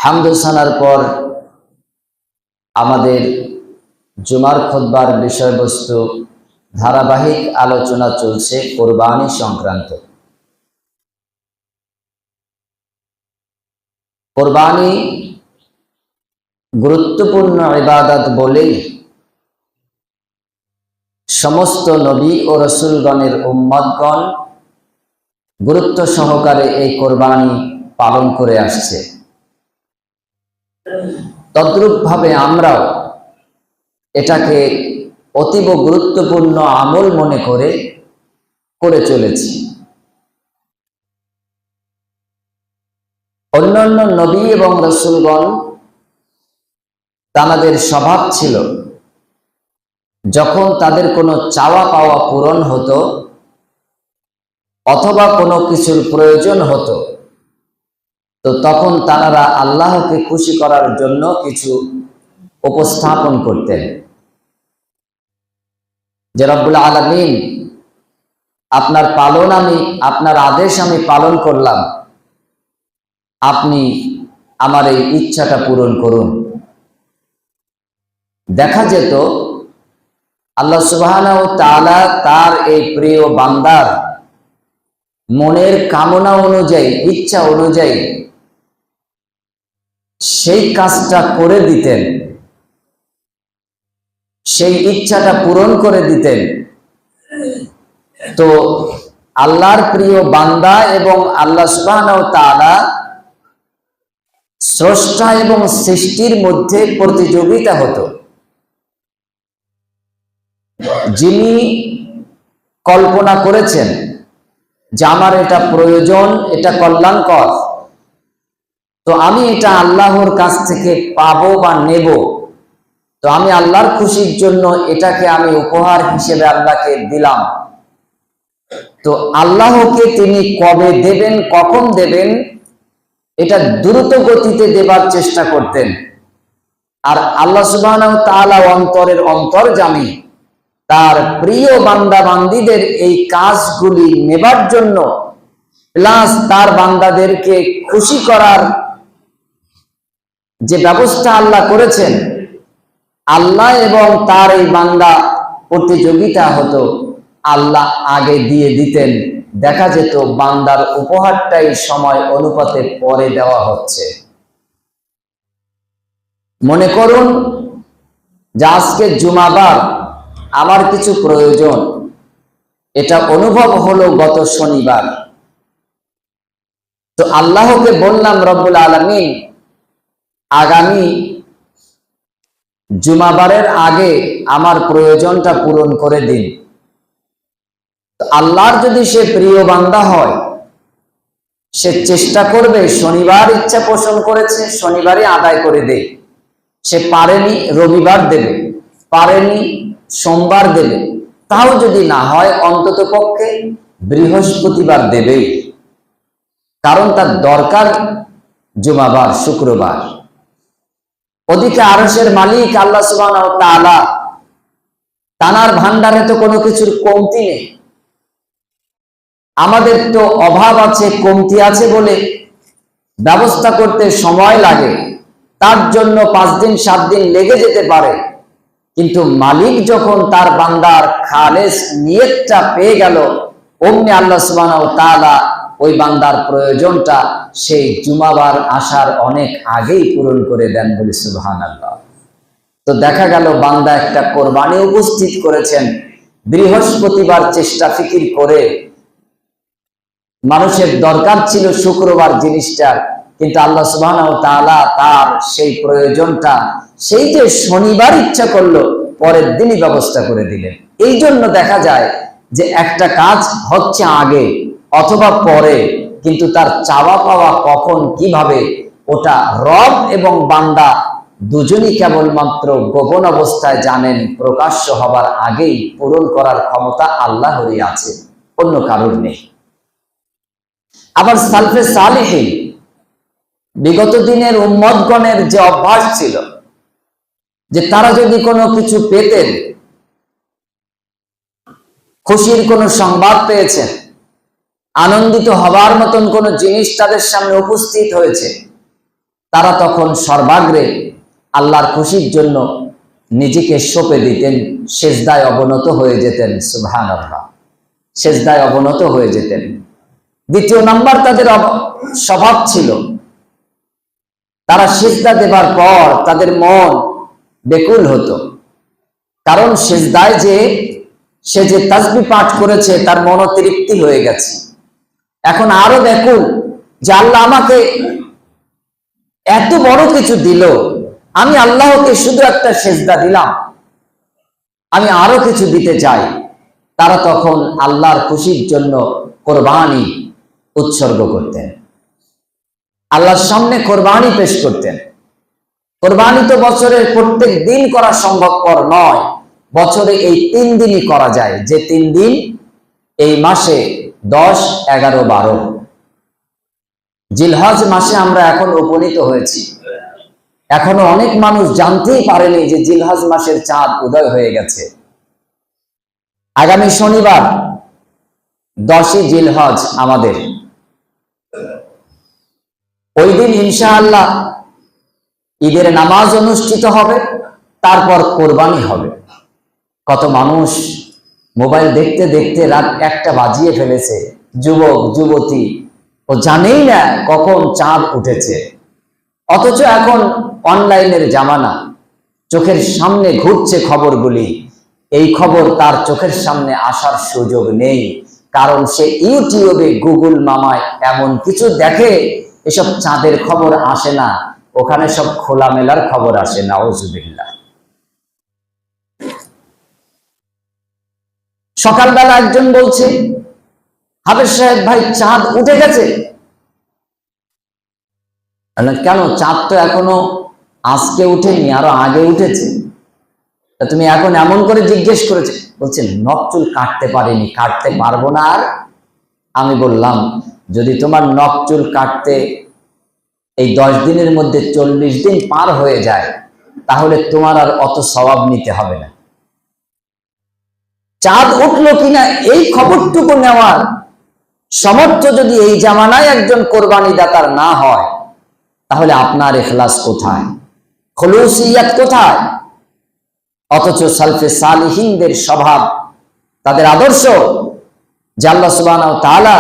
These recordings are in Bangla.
হামদুসানার পর আমাদের জুমার খুতবার বিষয়বস্তু ধারাবাহিক আলোচনা চলছে কোরবানি সংক্রান্ত। কোরবানি গুরুত্বপূর্ণ ইবাদত বলেই সমস্ত নবী ও রসুলগণের উম্মতগণ গুরুত্ব সহকারে এই কোরবানি পালন করে আসছে। তদ্রূপভাবে আমরাও এটাকে অতীব গুরুত্বপূর্ণ আমল মনে করে চলেছি। অন্যান্য নবী এবং রসুলগণ তাদের স্বভাব ছিল, যখন তাদের কোনো চাওয়া পাওয়া পূরণ হতো অথবা কোনো কিছুর প্রয়োজন হতো, তো তখন তারা আল্লাহকে খুশি করার জন্য কিছু উপস্থাপন করতেন যে রব্বুল আলামিন, আপনার আদেশ আমি পালন করলাম, আপনি আমার এই ইচ্ছাটা পূরণ করুন। দেখা যেত আল্লাহ সুবহানাহু ওয়া তাআলা তার এই প্রিয় বান্দার মনের কামনা অনুযায়ী, ইচ্ছা অনুযায়ী সেই কাজটা করে দিতেন, সেই ইচ্ছাটা পূরণ করে দিতেন। তো আল্লাহর প্রিয় বান্দা এবং আল্লাহ সুবহানাহু ওয়া তাআলা স্রষ্টা এবং সৃষ্টির মধ্যে প্রতিযোগিতা হতো। যিনি কল্পনা করেছেন যে আমার এটা প্রয়োজন, এটা কল্যাণকর, তো আমি এটা আল্লাহর কাছ থেকে পাবো বা নেব, তো আমি আল্লাহর খুশির জন্য এটাকে আমি উপহার হিসেবে আল্লাহকে দিলাম। তো আল্লাহকে তিনি কবে দেবেন, কখন দেবেন, এটা দ্রুত গতিতে দেবার চেষ্টা করতেন। আর আল্লাহ সুবহানাহু ওয়া তাআলা অন্তরের অন্তর্যামী, তার প্রিয় বান্দা বান্দীদের এই কাজগুলি নেবার জন্য প্লাস তার বান্দাদেরকে খুশি করার যে ব্যবস্থা আল্লাহ করেছেন, আল্লাহ এবং তার এই বান্দা প্রতিযোগিতা হতো, আল্লাহ আগে দিয়ে দিতেন। দেখা যেত বান্দার উপহারটাই সময় অনুপাতে পরে দেওয়া হচ্ছে। মনে করুন যে আজকে জুমাবার, আমার কিছু প্রয়োজন, এটা অনুভব হলো গত শনিবার, তো আল্লাহকে বললাম রব্বুল আলামিন, আগামী জুমাবারের আগে আমার প্রয়োজনটা পূরণ করে দিন। তো আল্লাহর যদি সে প্রিয় বান্দা হয়, সে চেষ্টা করবে, শনিবার ইচ্ছা পোষণ করেছে শনিবারই আদায় করে দেয়। সে পারেনি রবিবার দেবে, পারেনি সোমবার দেবে, তাও যদি না হয় অন্তত পক্ষে বৃহস্পতিবার দেবেই, কারণ তার দরকার জুমাবার, শুক্রবার। ওদিকে আরশের মালিক আল্লাহ সুবহানাহু ওয়া তাআলা, তানার ভান্ডারে তো কোনো কিছুর কমতি নেই। আমাদের তো অভাব আছে, কমতি আছে বলে ব্যবস্থা করতে সময় লাগে, তার জন্য 5 দিন 7 দিন লেগে যেতে পারে। কিন্তু মালিক যখন তার বান্দার খালেস নিয়তটা পেয়ে গেল, অমনি আল্লাহ সুবহানাহু ওয়া তাআলা ওই বান্দার প্রয়োজনটা সেই জুমাবার আসার অনেক আগেই পূরণ করে দেন, বলে সুবহানাল্লাহ। তো দেখা গেল বান্দা একটা কোরবানি উপস্থিত করেছেন, বৃহস্পতিবার চেষ্টা ফিকির করে, মানুষের দরকার ছিল শুক্রবার জিনিসটার, কিন্তু আল্লাহ সুবহানাহু ওয়া তাআলা তার সেই প্রয়োজনটা সেই যে শনিবার ইচ্ছা করলো, পরের দিনই ব্যবস্থা করে দিলেন। এই জন্য দেখা যায় যে একটা কাজ হচ্ছে আগে অথবা পরে, কিন্তু তার চাওয়া পাওয়া কখন কিভাবে, ওটা রব এবং বান্দা দুজনই কেবলমাত্র গোপন অবস্থায় জানেন। প্রকাশ্য হবার আগেই পূরণ করার ক্ষমতা আল্লাহরই আছে, অন্য কারোর নেই। আবার সালফে সালেহিন, বিগত দিনের উম্মতগণের যে অভ্যাস ছিল যে তারা যদি কোনো কিছু পেতেন, খুশির কোনো সংবাদ পেয়েছেন, আনন্দিত হবার মতন কোনো জিনিস তাদের সামনে উপস্থিত হয়েছে, তারা তখন সর্বাগ্রে আল্লাহর খুশির জন্য নিজেকে সঁপে দিতেন, সেজদায় অবনত হয়ে যেতেন। সুবহানাল্লাহ, সেজদায় অবনত হয়ে যেতেন। দ্বিতীয় নাম্বার তাদের স্বভাব ছিল, তারা সিজদা দেবার পর তাদের মন বেকুল হতো। কারণ সিজদায় সে যে তাসবিহ পাঠ করেছে তার মনোতৃপ্তি হয়ে গেছে, এখন আরো বেকুল যে আল্লাহ আমাকে এত বড় কিছু দিল, আমি আল্লাহকে শুধু একটা সিজদা দিলাম, আমি আরো কিছু দিতে চাই। তারা তখন আল্লাহর খুশির জন্য কোরবানি উৎসর্গ করতেন, আল্লাহর সামনে কোরবানি পেশ করতেন। কোরবানি তো বছরের প্রত্যেক দিন করা সম্ভবপর নয়, বছরে এই 3 দিনই করা যায়, যে 3 দিন এই মাসে 10, 11, 12 জিলহজ মাসে আমরা এখন উপনীত হয়েছি। এখনো অনেক মানুষ জানতেই পারেনি যে জিলহজ মাসের চাঁদ উদয় হয়ে গেছে। আগামী শনিবার 10ই জিলহজ আমাদের, ওই দিন ইনশাআল্লাহ ঈদের নামাজ অনুষ্ঠিত হবে, তারপর কোরবানি হবে। কত মানুষ মোবাইল দেখতে দেখতে রাত 1টা বাজিয়ে ফেলেছে, যুবক যুবতী, ও জানেই না কখন চাঁদ উঠেছে। অথচ এখন অনলাইনের জামানা, চোখের সামনে ঘুরছে খবরগুলি, এই খবর তার চোখের সামনে আসার সুযোগ নেই, কারণ সে ইউটিউবে, গুগল মামায় এমন কিছু দেখে, এসব চাঁদের খবর আসে না, ওখানে সব খোলামেলার খবর আসে। নাউজুবিল্লাহ। সকালবেলা একজন বলছে, হাফেজ সাহেব ভাই চাঁদ উঠে গেছে। কেন? চাঁদ তো এখনো আজকে উঠেনি, আরো আগে উঠেছে। তা তুমি এখন এমন করে জিজ্ঞেস করেছে? বলছে নখ চুল কাটতে পারিনি, কাটতে পারবো না। আর আমি বললাম, যদি তোমার নখ চুল কাটতে এই 10 দিনের মধ্যে 40 দিন পার হয়ে যায়, তাহলে তোমার আর অত সওয়াব নিতে হবে না। চাঁদ উঠলো কিনা এই খবরটুকু নেওয়ার সমর্থ যদি এই জামানায় একজন কোরবানি দাতার না হয়, তাহলে আপনার ইখলাস কোথায়, খুলুসিয়াত কোথায়? অথচ সালফে সালিহিনদের স্বভাব, তাদের আদর্শ, যে আল্লাহ সুবহানাহু ওয়া তাআলা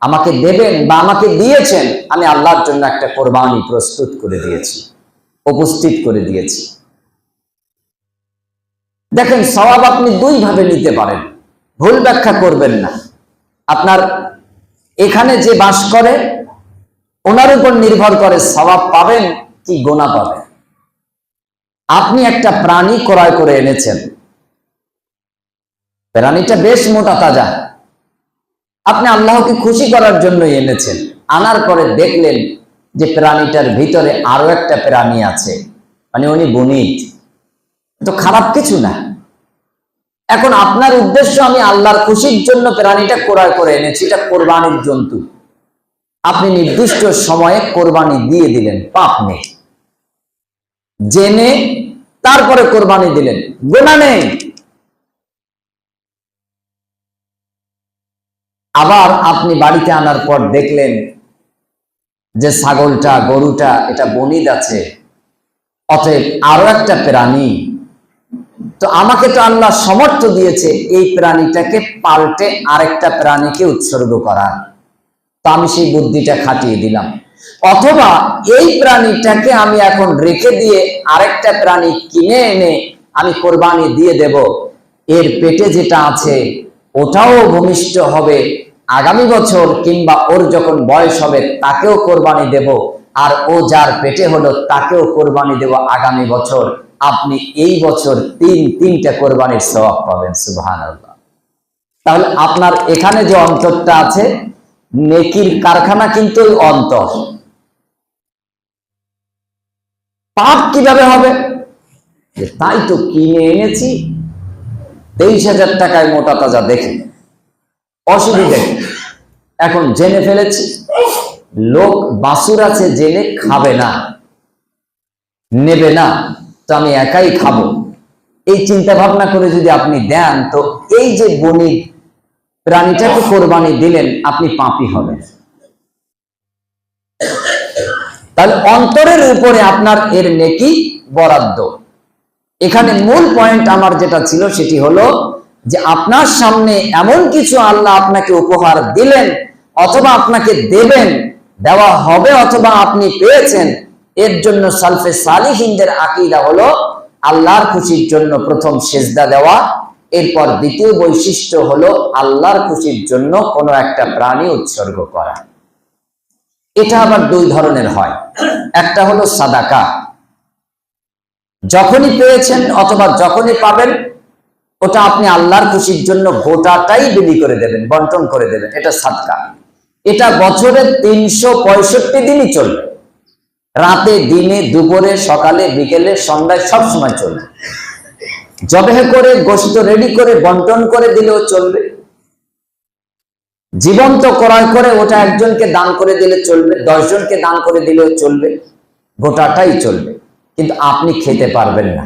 আমাকে দেবেন বা আমাকে দিয়েছেন, আমি আল্লাহর জন্য একটা কোরবানি প্রস্তুত করে দিয়েছি, উপস্থিত করে দিয়েছি। দেখেন, সওয়াব আপনি 2 ভাবে নিতে পারেন, ভুল ব্যাখ্যা করবেন না। আপনার এখানে যে বাস করে ওনার উপর নির্ভর করে সওয়াব পাবেন কি গোনা পাবেন। আপনি একটা প্রাণী ক্রয় করে এনেছেন, প্রাণীটা বেশ মোটা তাজা, আপনি আল্লাহকে খুশি করার জন্য এনেছেন। আনার পরে দেখলেন যে প্রাণীটার ভিতরে আরো একটা প্রাণী আছে, মানে উনি বনিত, তো খারাপ কিছু না। এখন আপনার উদ্দেশ্য, আমি আল্লাহর খুশির জন্য প্রাণীটা ক্রয় করে এনেছি, এটা কোরবানির জন্তু। আপনি নির্দিষ্ট সময়ে কোরবানি দিয়ে দিলেন, পাপ নেই। জেনে তারপরে কোরবানি দিলেন, গুনাহ নেই। আবার আপনি বাড়িতে আনার পর দেখলেন যে ছাগলটা, গরুটা এটা বনিদ আছে, অতএব আরো একটা প্রাণী, তো আমাকে তো আল্লাহ সমর্থ দিয়েছে এই প্রাণীটাকে পাল্টে আরেকটা প্রাণীকে উৎসর্গ করা, তো আমি সেই বুদ্ধিটা খাটিয়ে দিলাম। অথবা এই প্রাণীটাকে আমি এখন রেখে দিয়ে আরেকটা প্রাণী কিনে এনে আমি কোরবানি দিয়ে দেব, এর পেটে যেটা আছে ওটাও ভূমিষ্ঠ হবে আগামী বছর, কিংবা ওর যখন বয়স হবে তাকেও কোরবানি দেব, আর ও যার পেটে হলো তাকেও কোরবানি দেব আগামী বছর। আপনি এই বছর 3টা কোরবানির সওয়াব পাবেন। সুবহানাল্লাহ। তাহলে আপনার এখানে যে অন্তরটা আছে, নেকির কারখানা কিন্তু ওই অন্তর। পাপ কিভাবে হবে? তাই তো কিনে এনেছি 23,000 টাকায় মোটা তাজা দেখে, অসুবিধা, এখন জেনে ফেলেছি লোক বাছুর আছে জেনে খাবে না, নেবে না, তো আমি একাই খাবো, এই চিন্তা ভাবনা করে যদি আপনি দেন, তো এই যে বনি প্রাণীটাকে কোরবানি দিলেন, আপনি পাপী হবেন। তাহলে অন্তরের উপরে আপনার এর নেকি বরাদ্দ। এখানে মূল পয়েন্ট আমার যেটা ছিল সেটি হলো যে আপনার সামনে এমন কিছু আল্লাহ আপনাকে উপহার দিলেন অথবা আপনাকে দেবেন, দেওয়া হবে অথবা আপনি পেয়েছেন, এর জন্য সালফে সালিহিনদের আকীদা হলো আল্লাহর খুশির জন্য প্রথম সিজদা দেওয়া, এরপর দ্বিতীয় বৈশিষ্ট্য হলো আল্লাহর খুশির জন্য কোনো একটা প্রাণী উৎসর্গ করা। এটা আবার দুই ধরনের হয়। একটা হলো সাদাকা, যখনই পেয়েছেন অথবা যখনই পাবেন ওটা আপনি আল্লাহর খুশির জন্য গোটাটাই বিলি করে দেবেন, বন্টন করে দেবেন, এটা সাদকা। এটা বছরের 365 দিনই চলবে, রাতে, দিনে, দুপুরে, সকালে, বিকেলে, সন্ধ্যায়, সব সময় চলবে। জবেহ করে গোশত রেডি করে বন্টন করে দিলেও চলবে, জীবন্ত ক্রয় করে ওটা একজনকে দান করে দিলে চলবে, 10 জনকে দান করে দিলেও চলবে, গোটাটাই চলবে। কিন্তু আপনি খেতে পারবেন না,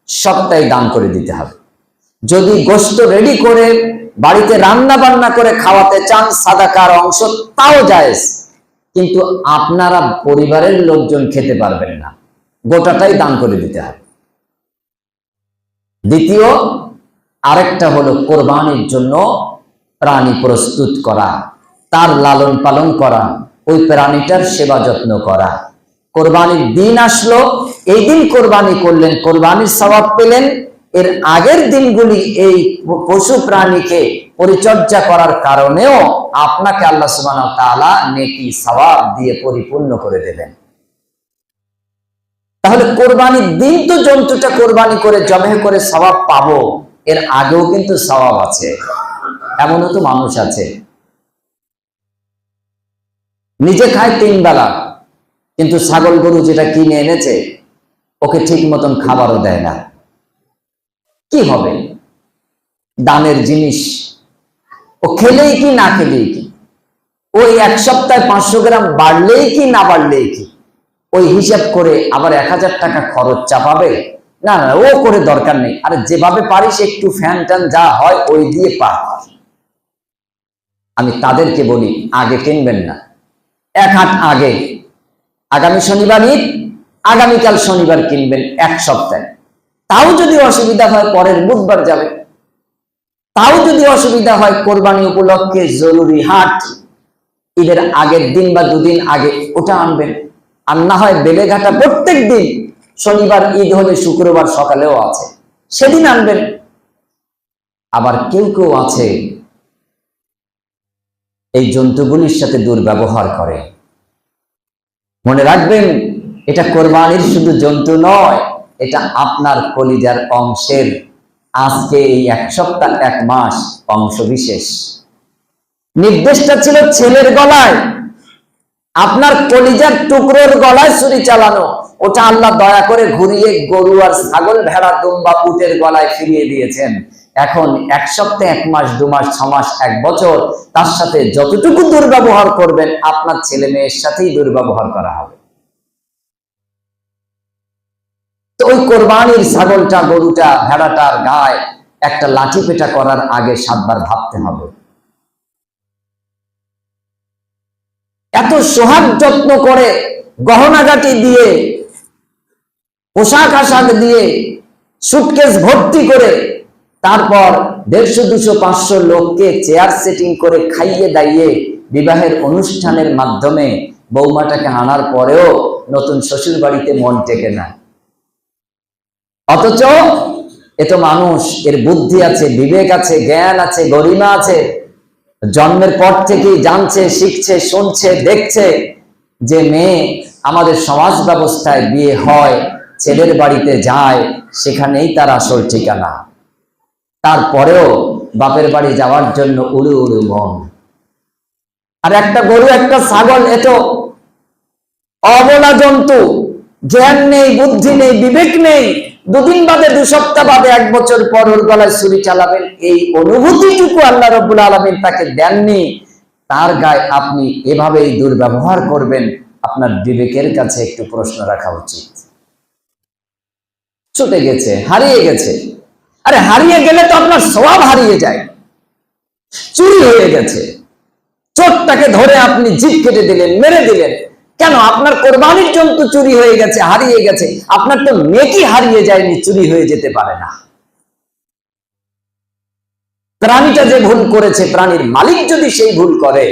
সবটাই দান করে দিতে হবে। যদি গোশত রেডি করে বাড়িতে রান্না বান্না করে খাওয়াতে চান সাদাকার অংশ, তাও জায়েজ, কিন্তু আপনারা পরিবারের লোকজন খেতে পারবেন না, গোটাটাই দান করে দিতে হবে। দ্বিতীয় আরেকটা হলো কোরবানির জন্য প্রাণী প্রস্তুত করা, তার লালন পালন করা, ওই প্রাণীটার সেবা যত্ন করা। কোরবানির দিন আসলো, এই দিন কোরবানি করলেন, কোরবানির সওয়াব পেলেন। এর আগের দিনগুলি এই পশু প্রাণীকে পরিচর্যা করার কারণেও আপনাকে আল্লাহ সুবহানাহু ওয়া তাআলা নেকি সওয়াব দিয়ে পরিপূর্ণ করে দেবেন। তাহলে কোরবানির দিন তো জন্তুটা কোরবানি করে জবাহ করে সওয়াব পাবো, এর আগেও কিন্তু সওয়াব আছে। এমনও তো মানুষ আছে নিজে খায় 3 বেলা, কিন্তু ছাগল গরু যেটা কিনে এনেছে ওকে ঠিক মতন খাবারও দেয় না। কি হবে? দানের জিনিস, ও খেলেই কি না খেলেই কি, ওই এক সপ্তাহে 500 গ্রাম বাড়লেই কি না বাড়লেই কি, ওই হিসাব করে আবার 1000 টাকা খরচ চাপাবে? না না, ও করে দরকার নেই। আরে যেভাবে পারিস একটু ফ্যান ট্যান যা হয় ওই দিয়ে পার। আমি তাদেরকে বলি আগে কিনবেন না, 1 হাট আগে, আগামী শনিবার ঈদ, আগামীকাল শনিবার কিনবেন 1 সপ্তাহে। তাও যদি অসুবিধা হয় পরের বুধবার যাবে, তাও যদি অসুবিধা হয় কোরবানি উপলক্ষে জরুরি হাট, ঈদের আগের দিন বা 2 দিন আগে ওটা আনবেন। আর না হয় বেলেঘাটা প্রত্যেক দিন, শনিবার ঈদ হলে শুক্রবার সকালেও আছে, সেদিন আনবেন। আবার কেউ কেউ আছে এই জন্তুগুলির সাথে দুর্ব্যবহার করে। মনে রাখবেন, এটা কোরবানির শুধু জন্তু নয়, এটা আপনার কলিজার অংশের আজকে এই 1 সপ্তাহ 1 মাস অংশ বিশেষ। নির্দেশটা ছিল ছেলের গলায়, আপনার কলিজার টুকরোর গলায় ছুরি চালানো, ওটা আল্লাহ দয়া করে ঘুরিয়ে গরু আর ছাগল, ভেড়া, দুম্বা, উটের গলায় ফিরিয়ে দিয়েছেন। এখন 1 সপ্তাহ 1 মাস 2 মাস 6 মাস 1 বছর তার সাথে যতটুকু দুর্ব্যবহার করবেন আপনার ছেলে মেয়ের সাথেই দুর্ব্যবহার করা হবে। তো ওই কোরবানির ছাগলটা, গরুটা, ভেড়াটার গায়ে একটা লাঠি পেটা করার আগে 7 বার ভাবতে হবে। এত সোহাগ যত্ন করে, গহনাগাটি দিয়ে, পোশাক আশাক দিয়ে, সুটকেস ভর্তি করে, তারপর 150, 200, 500 লোককে চেয়ার সেটিং করে খাইয়ে দাইয়ে বিবাহের অনুষ্ঠানের মাধ্যমে বৌমাটাকে আনার পরেও নতুন শ্বশুর বাড়িতে মন টেকে না। অথচ এত মানুষ, এর বুদ্ধি আছে, বিবেক আছে, জ্ঞান আছে, গরিমা আছে, জন্মের পর থেকেই জানছে, শিখছে, শুনছে, দেখছে যে মেয়ে আমাদের সমাজ ব্যবস্থায় বিয়ে হয়, ছেলের বাড়িতে যায়, সেখানেই তার আসল ঠিকানা। তারপরেও বাপের বাড়ি যাওয়ার জন্য উড়ু উড়ু মন। আর একটা গরু, একটা ছাগল, এত অবলা জন্তু, জ্ঞান নেই, বুদ্ধি নেই, বিবেক নেই, 2 দিন বাদে, 2 সপ্তাহ বাদে, 1 বছর পর ওর গলায় ছুরি চালাবেন, এই অনুভূতিটুকু আল্লাহ রাব্বুল আলামিন তাকে দেননি। তার গায়ে আপনি এভাবেই দুর্ব্যবহার করবেন, আপনার বিবেকের কাছে একটু প্রশ্ন রাখা উচিত। ছুটে গেছে, হারিয়ে গেছে। আরে হারিয়ে গেলে তো আপনার সওয়াব হারিয়ে যায়। চুরি হয়ে গেছে, চোরটাকে ধরে আপনি জিভ কেটে দিলেন, মেরে দিলেন, কেন? আপনার কোরবানির জন্তু চুরি হয়ে গেছে, হারিয়ে গেছে, আপনার তো নেকি হারিয়ে যায়নি, চুরি হয়ে যেতে পারে না। প্রাণীটা যে ভুল করেছে, প্রাণীর মালিক যদি সেই ভুল করে,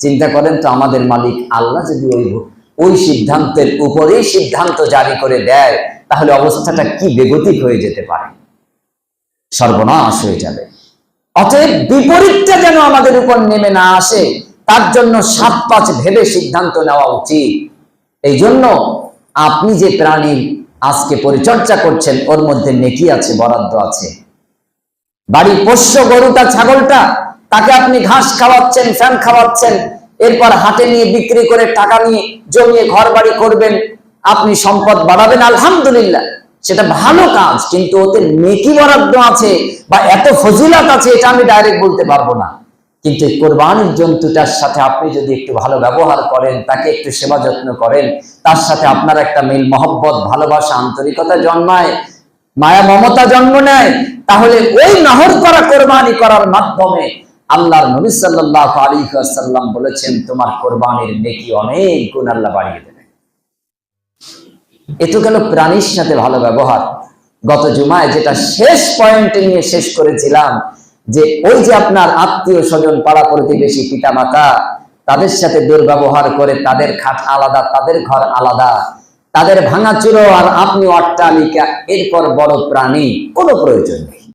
চিন্তা করেন তো আমাদের মালিক আল্লাহ যদি ওই সিদ্ধান্তের উপরেই সিদ্ধান্ত জারি করে দেয়, তাহলে অবস্থাটা কি বেগতিক হয়ে যেতে পারে, সর্বনাশ হয়ে যাবে। অতএব বিপরীতটা যেন আমাদের উপর নেমে না আসে, তার জন্য 7-5 ভেবে সিদ্ধান্ত নেওয়া উচিত। এই জন্য আপনি যে প্রাণী আজকে পরিচর্যা করছেন, ওর মধ্যে নেকি আছে, বরাদ্দ আছে। বাড়ির পোষ্য গরুটা, ছাগলটা, তাকে আপনি ঘাস খাওয়াচ্ছেন, ফ্যান খাওয়াচ্ছেন, এরপর হাটে নিয়ে বিক্রি করে টাকা নিয়ে জমিয়ে ঘর বাড়ি করবেন, আপনি সম্পদ বাড়াবেন, আলহামদুলিল্লাহ, সেটা ভালো কাজ। কিন্তু ওতে নেকি বরাদ্দ আছে বা এত ফজিলত আছে, এটা আমি ডাইরেক্ট বলতে পারবো না। কিন্তু কোরবানির জন্তুটার সাথে আপনি যদি একটু ভালো ব্যবহার করেন, তাকে একটু সেবা যত্ন করেন, তার সাথে আপনার একটা মিল মহব্বত, ভালোবাসা, আন্তরিকতা জন্মায়, মায়া মমতা জন্ম নেয়, তাহলে ওই নহর করা কোরবানি করার মাধ্যমে আল্লাহর নবী সাল্লাল্লাহু আলাইহি ওয়াসাল্লাম বলেছেন, তোমার কোরবানির নেকি অনেক গুণ আল্লাহ বাড়িয়ে দেবে। এ তো গেল প্রাণীর সাথে ভালো ব্যবহার। গত জুমায় যেটা শেষ পয়েন্টে নিয়ে শেষ করেছিলাম, যে ওই যে আপনার আত্মীয় স্বজন, পাড়া প্রতিবেশী, পিতা মাতা, তাদের সাথে দুর্ব্যবহার করে, তাদের খাট আলাদা, তাদের ঘর আলাদা, তাদের ভাঙাচুরো, আর আপনি অট্টালিকা, এরপর বড় প্রাণী, কোনো প্রয়োজন নেই।